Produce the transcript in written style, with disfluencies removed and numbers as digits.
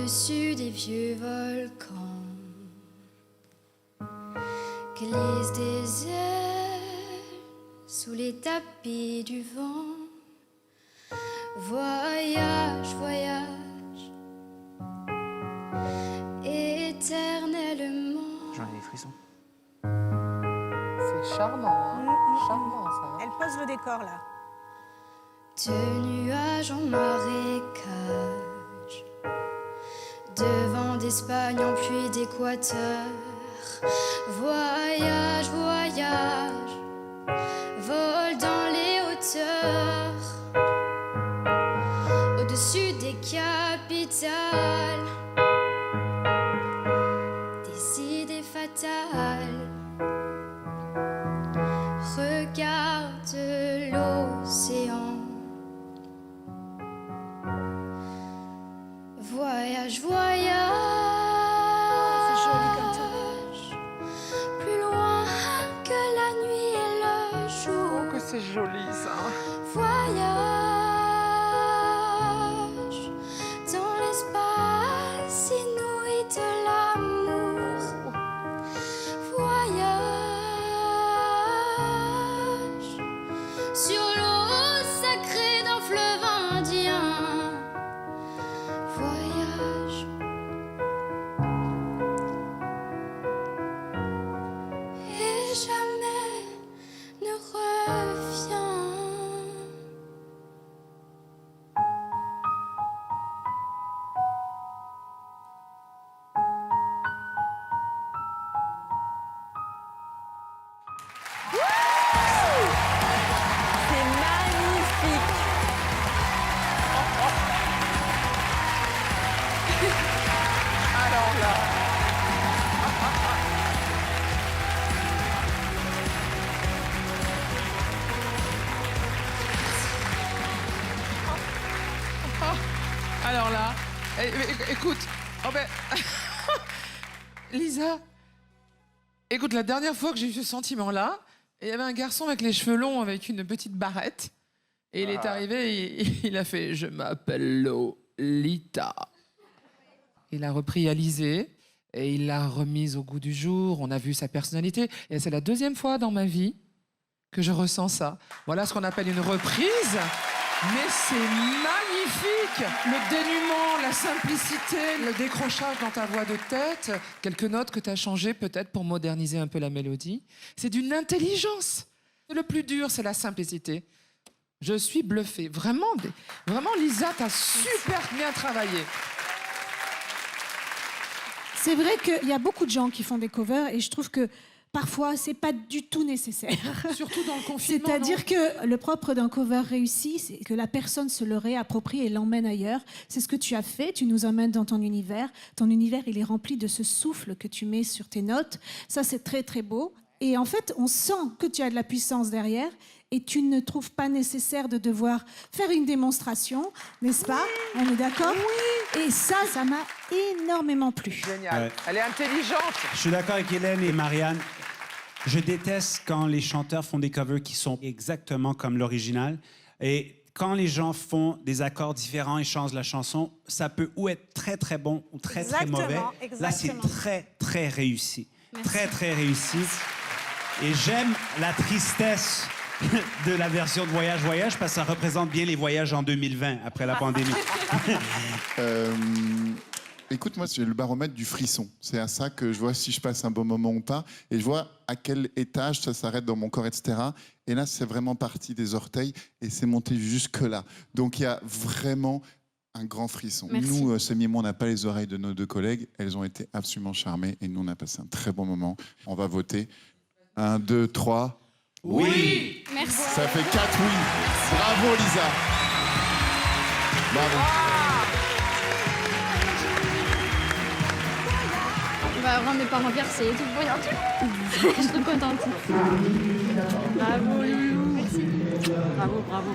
Au-dessus des vieux volcans glissent des ailes sous les tapis du vent. Voyage, voyage, éternellement. J'en ai des frissons. C'est charmant, hein. Charmant, ça. Hein. Elle pose le décor, là. De nuages en marécage, de vent d'Espagne en pluie d'Équateur. Voyage, voyage, vole dans les hauteurs, au-dessus des capitales, des idées fatales. Regarde l'océan. Voyage, voyage. C'est joli comme tout. Plus loin que la nuit et le jour. Oh, que c'est joli, ça. Voyage dans l'espace inouï de l'amour. Voyage sur l'eau sacrée d'un fleuve indien. Voyage. Et jamais ne reviens. C'est magnifique. Alors là. Alors là, écoute, oh ben, Lisa, écoute, la dernière fois que j'ai eu ce sentiment-là, il y avait un garçon avec les cheveux longs, avec une petite barrette, et il est arrivé, il a fait « Je m'appelle Lolita ». Il a repris Alizée, et il l'a remise au goût du jour, on a vu sa personnalité, et c'est la deuxième fois dans ma vie que je ressens ça. Voilà ce qu'on appelle une reprise. Mais c'est magnifique! Le dénuement, la simplicité, le décrochage dans ta voix de tête, quelques notes que tu as changées peut-être pour moderniser un peu la mélodie. C'est d'une intelligence. Le plus dur, c'est la simplicité. Je suis bluffée. Vraiment, vraiment Lisa, tu as super bien travaillé. C'est vrai qu'il y a beaucoup de gens qui font des covers et je trouve que parfois, c'est pas du tout nécessaire. Surtout dans le confinement. C'est-à-dire que le propre d'un cover réussi, c'est que la personne se le réapproprie et l'emmène ailleurs. C'est ce que tu as fait, tu nous emmènes dans ton univers. Ton univers, il est rempli de ce souffle que tu mets sur tes notes. Ça, c'est très, très beau. Et en fait, on sent que tu as de la puissance derrière et tu ne trouves pas nécessaire de devoir faire une démonstration, n'est-ce pas? On est d'accord? Oui. Et ça m'a énormément plu. Génial. Ouais. Elle est intelligente. Je suis d'accord avec Hélène et Marianne. Je déteste quand les chanteurs font des covers qui sont exactement comme l'original. Et quand les gens font des accords différents et changent la chanson, ça peut ou être très, très bon ou très, très mauvais. Là, c'est très, très réussi. Merci. Très, très réussi. Et j'aime la tristesse de la version de Voyage, Voyage parce que ça représente bien les voyages en 2020, après la pandémie. Écoute, moi, c'est le baromètre du frisson. C'est à ça que je vois si je passe un bon moment ou pas. Et je vois à quel étage ça s'arrête dans mon corps, etc. Et là, c'est vraiment parti des orteils et c'est monté jusque-là. Donc, il y a vraiment un grand frisson. Merci. Nous, Samy et moi, on n'a pas les oreilles de nos deux collègues. Elles ont été absolument charmées et nous, on a passé un très bon moment. On va voter. 1, 2, 3. Oui! Merci. Ça fait 4 oui. Bravo, Lisa. Bravo. On va avoir mes parents fiers, c'est tout pour rien. Je suis trop contente. Bravo, Loulou. Merci. Bravo, bravo.